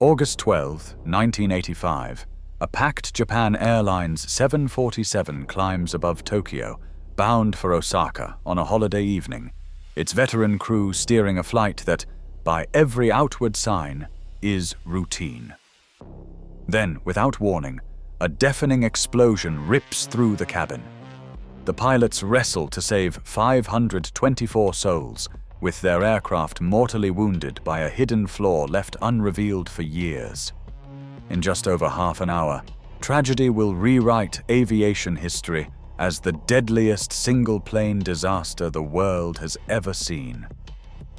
August 12, 1985, a packed Japan Airlines 747 climbs above Tokyo, bound for Osaka on a holiday evening, its veteran crew steering a flight that, by every outward sign, is routine. Then, without warning, a deafening explosion rips through the cabin. The pilots wrestle to save 524 souls, with their aircraft mortally wounded by a hidden flaw left unrevealed for years. In just over half an hour, tragedy will rewrite aviation history as the deadliest single-plane disaster the world has ever seen.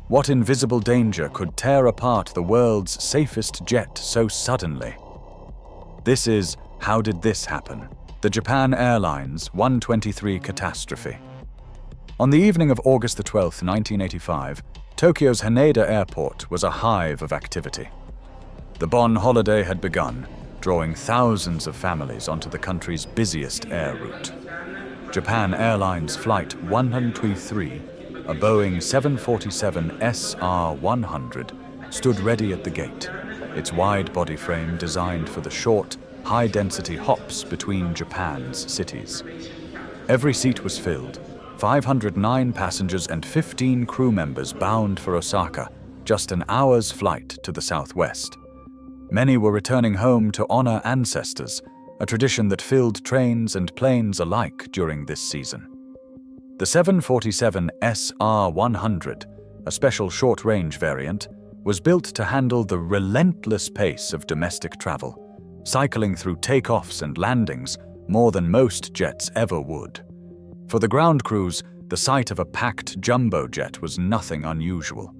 What invisible danger could tear apart the world's safest jet so suddenly? This is How Did This Happen? The Japan Airlines 123 Catastrophe. On the evening of August 12, 1985, Tokyo's Haneda Airport was a hive of activity. The Bon holiday had begun, drawing thousands of families onto the country's busiest air route. Japan Airlines Flight 123, a Boeing 747 SR-100, stood ready at the gate, its wide body frame designed for the short, high-density hops between Japan's cities. Every seat was filled, 509 passengers and 15 crew members bound for Osaka, just an hour's flight to the southwest. Many were returning home to honor ancestors, a tradition that filled trains and planes alike during this season. The 747 SR-100, a special short-range variant, was built to handle the relentless pace of domestic travel, cycling through takeoffs and landings more than most jets ever would. For the ground crews, the sight of a packed jumbo jet was nothing unusual.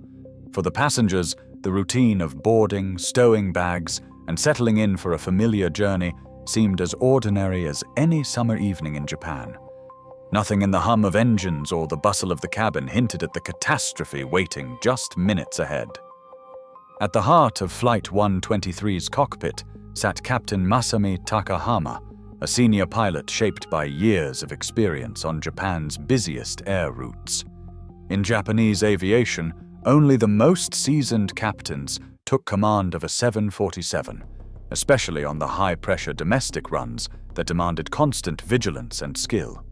For the passengers, the routine of boarding, stowing bags, and settling in for a familiar journey seemed as ordinary as any summer evening in Japan. Nothing in the hum of engines or the bustle of the cabin hinted at the catastrophe waiting just minutes ahead. At the heart of Flight 123's cockpit sat Captain Masami Takahama, a senior pilot shaped by years of experience on Japan's busiest air routes. In Japanese aviation, only the most seasoned captains took command of a 747, especially on the high-pressure domestic runs that demanded constant vigilance and skill.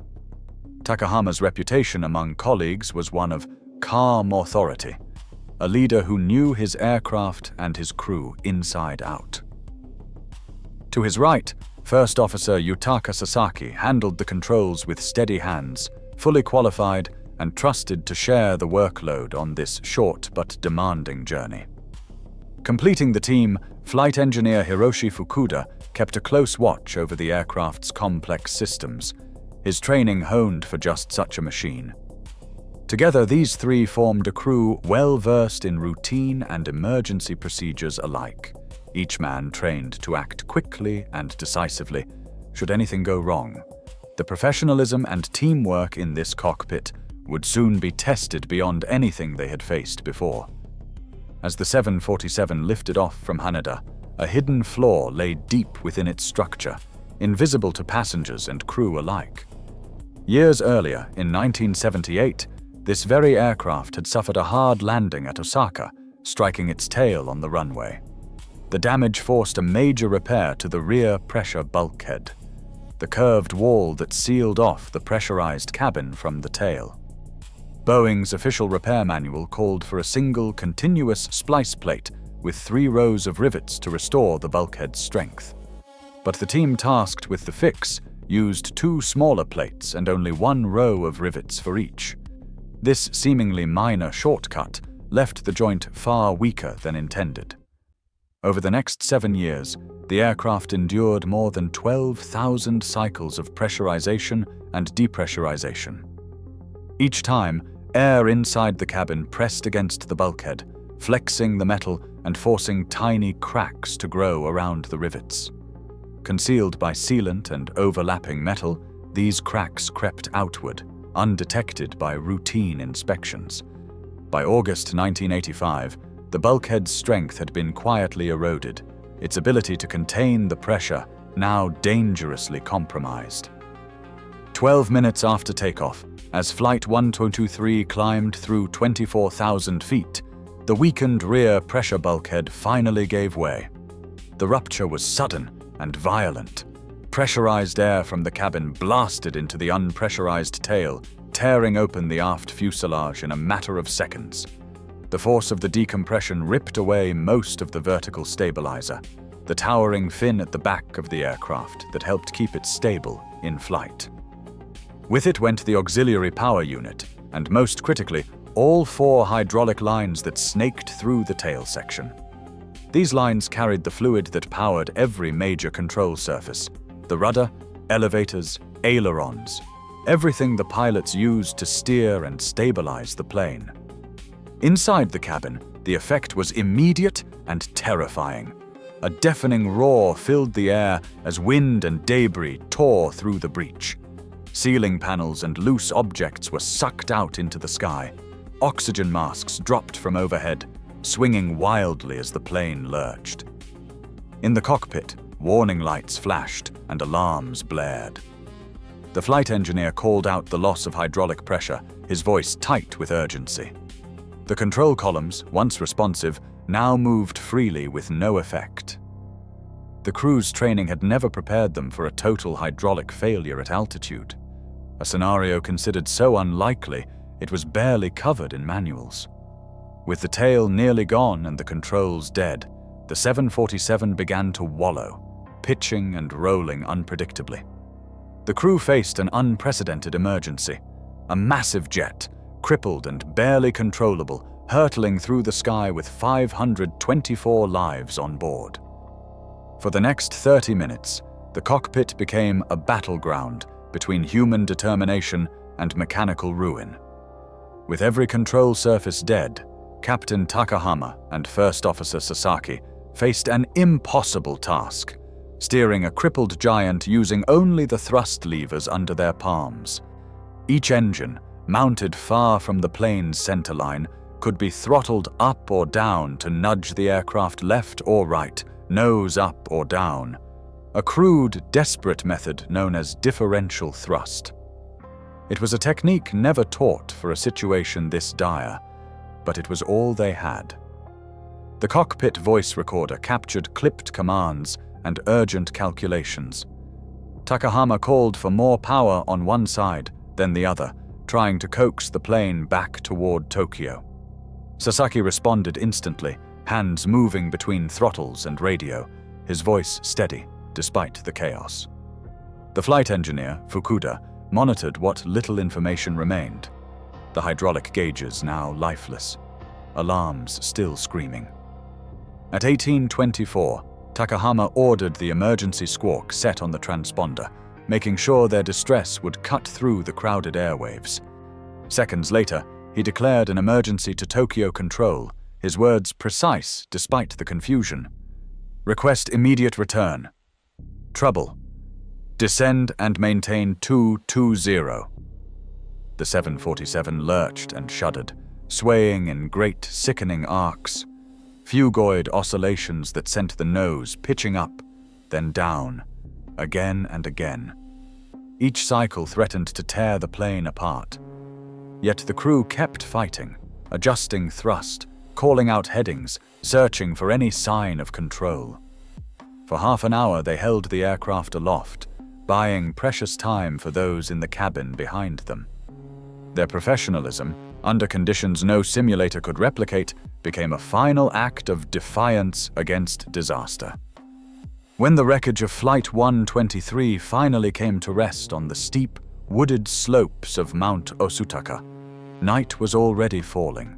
Takahama's reputation among colleagues was one of calm authority, a leader who knew his aircraft and his crew inside out. To his right, First Officer Yutaka Sasaki handled the controls with steady hands, fully qualified and trusted to share the workload on this short but demanding journey. Completing the team, flight engineer Hiroshi Fukuda kept a close watch over the aircraft's complex systems, his training honed for just such a machine. Together, these three formed a crew well-versed in routine and emergency procedures alike, each man trained to act quickly and decisively should anything go wrong. The professionalism and teamwork in this cockpit would soon be tested beyond anything they had faced before. As the 747 lifted off from Haneda, a hidden flaw lay deep within its structure, invisible to passengers and crew alike. Years earlier, in 1978, this very aircraft had suffered a hard landing at Osaka, striking its tail on the runway. The damage forced a major repair to the rear pressure bulkhead, the curved wall that sealed off the pressurized cabin from the tail. Boeing's official repair manual called for a single continuous splice plate with 3 rows of rivets to restore the bulkhead's strength. But the team tasked with the fix used 2 smaller plates and only 1 row of rivets for each. This seemingly minor shortcut left the joint far weaker than intended. Over the next 7 years, the aircraft endured more than 12,000 cycles of pressurization and depressurization. Each time, air inside the cabin pressed against the bulkhead, flexing the metal and forcing tiny cracks to grow around the rivets. Concealed by sealant and overlapping metal, these cracks crept outward, undetected by routine inspections. By August 1985, the bulkhead's strength had been quietly eroded, its ability to contain the pressure now dangerously compromised. 12 minutes after takeoff, as Flight 123 climbed through 24,000 feet, the weakened rear pressure bulkhead finally gave way, The rupture was sudden and violent. Pressurized air from the cabin blasted into the unpressurized tail, tearing open the aft fuselage in a matter of seconds. The force of the decompression ripped away most of the vertical stabilizer, the towering fin at the back of the aircraft that helped keep it stable in flight. With it went the auxiliary power unit, and most critically, all 4 hydraulic lines that snaked through the tail section. These lines carried the fluid that powered every major control surface: the rudder, elevators, ailerons, everything the pilots used to steer and stabilize the plane. Inside the cabin, the effect was immediate and terrifying. A deafening roar filled the air as wind and debris tore through the breach. Ceiling panels and loose objects were sucked out into the sky. Oxygen masks dropped from overhead, swinging wildly as the plane lurched. In the cockpit, warning lights flashed and alarms blared. The flight engineer called out the loss of hydraulic pressure, his voice tight with urgency. The control columns, once responsive, now moved freely with no effect. The crew's training had never prepared them for a total hydraulic failure at altitude, a scenario considered so unlikely it was barely covered in manuals. With the tail nearly gone and the controls dead, the 747 began to wallow, pitching and rolling unpredictably. The crew faced an unprecedented emergency. A massive jet, crippled and barely controllable, hurtling through the sky with 524 lives on board. For the next 30 minutes, the cockpit became a battleground between human determination and mechanical ruin. With every control surface dead, Captain Takahama and First Officer Sasaki faced an impossible task, steering a crippled giant using only the thrust levers under their palms. Each engine, mounted far from the plane's centerline, could be throttled up or down to nudge the aircraft left or right, nose up or down. A crude, desperate method known as differential thrust. It was a technique never taught for a situation this dire, but it was all they had. The cockpit voice recorder captured clipped commands and urgent calculations. Takahama called for more power on one side, then the other, trying to coax the plane back toward Tokyo. Sasaki responded instantly, hands moving between throttles and radio, his voice steady despite the chaos. The flight engineer, Fukuda, monitored what little information remained. The hydraulic gauges now lifeless, alarms still screaming. At 18:24, Takahama ordered the emergency squawk set on the transponder, making sure their distress would cut through the crowded airwaves. Seconds later, he declared an emergency to Tokyo Control, his words precise despite the confusion. Request immediate return. Trouble. Descend and maintain 220. The 747 lurched and shuddered, swaying in great, sickening arcs, fugoid oscillations that sent the nose pitching up, then down, again and again. Each cycle threatened to tear the plane apart. Yet the crew kept fighting, adjusting thrust, calling out headings, searching for any sign of control. For half an hour they held the aircraft aloft, buying precious time for those in the cabin behind them. Their professionalism, under conditions no simulator could replicate, became a final act of defiance against disaster. When the wreckage of Flight 123 finally came to rest on the steep, wooded slopes of Mount Osutaka, night was already falling.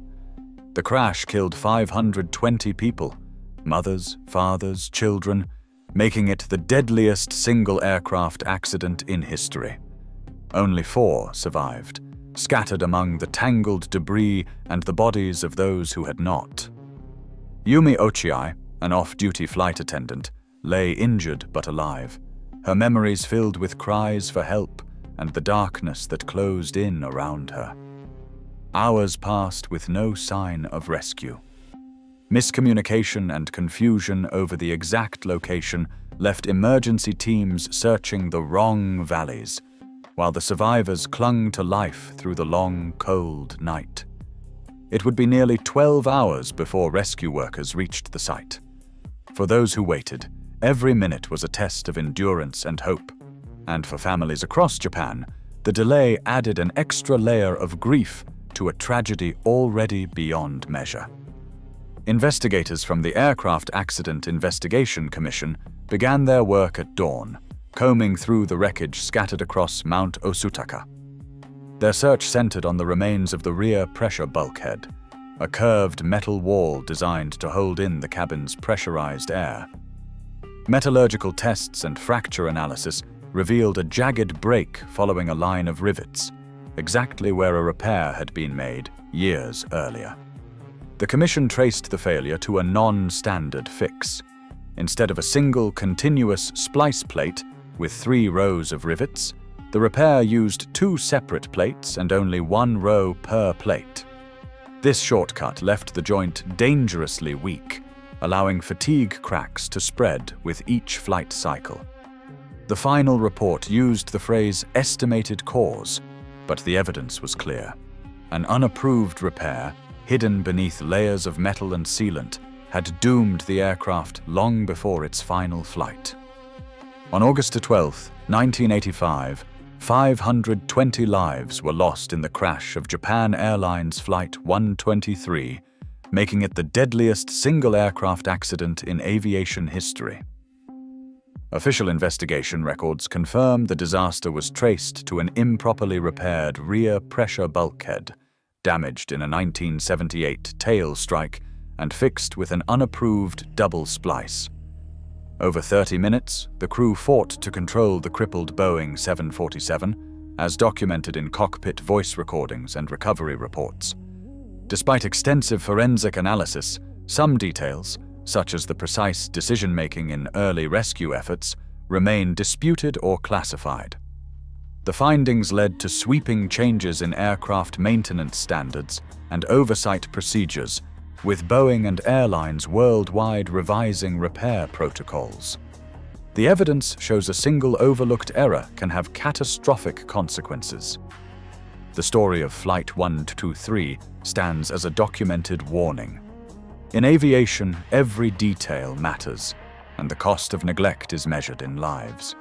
The crash killed 520 people, mothers, fathers, children, making it the deadliest single aircraft accident in history. Only 4 survived, scattered among the tangled debris and the bodies of those who had not. Yumi Ochiai, an off-duty flight attendant, lay injured but alive, her memories filled with cries for help and the darkness that closed in around her. Hours passed with no sign of rescue. Miscommunication and confusion over the exact location left emergency teams searching the wrong valleys, while the survivors clung to life through the long, cold night. It would be nearly 12 hours before rescue workers reached the site. For those who waited, every minute was a test of endurance and hope. And for families across Japan, the delay added an extra layer of grief to a tragedy already beyond measure. Investigators from the Aircraft Accident Investigation Commission began their work at dawn, combing through the wreckage scattered across Mount Osutaka. Their search centered on the remains of the rear pressure bulkhead, a curved metal wall designed to hold in the cabin's pressurized air. Metallurgical tests and fracture analysis revealed a jagged break following a line of rivets, exactly where a repair had been made years earlier. The commission traced the failure to a non-standard fix. Instead of a single continuous splice plate with 3 rows of rivets, the repair used 2 separate plates and only 1 row per plate. This shortcut left the joint dangerously weak, allowing fatigue cracks to spread with each flight cycle. The final report used the phrase "estimated cause," but the evidence was clear. An unapproved repair, hidden beneath layers of metal and sealant, had doomed the aircraft long before its final flight. On August 12, 1985, 520 lives were lost in the crash of Japan Airlines Flight 123, making it the deadliest single aircraft accident in aviation history. Official investigation records confirm the disaster was traced to an improperly repaired rear pressure bulkhead, damaged in a 1978 tail strike and fixed with an unapproved double splice. Over 30 minutes, the crew fought to control the crippled Boeing 747, as documented in cockpit voice recordings and recovery reports. Despite extensive forensic analysis, some details, such as the precise decision-making in early rescue efforts, remain disputed or classified. The findings led to sweeping changes in aircraft maintenance standards and oversight procedures, with Boeing and airlines worldwide revising repair protocols. The evidence shows a single overlooked error can have catastrophic consequences. The story of Flight 123 stands as a documented warning. In aviation, every detail matters, and the cost of neglect is measured in lives.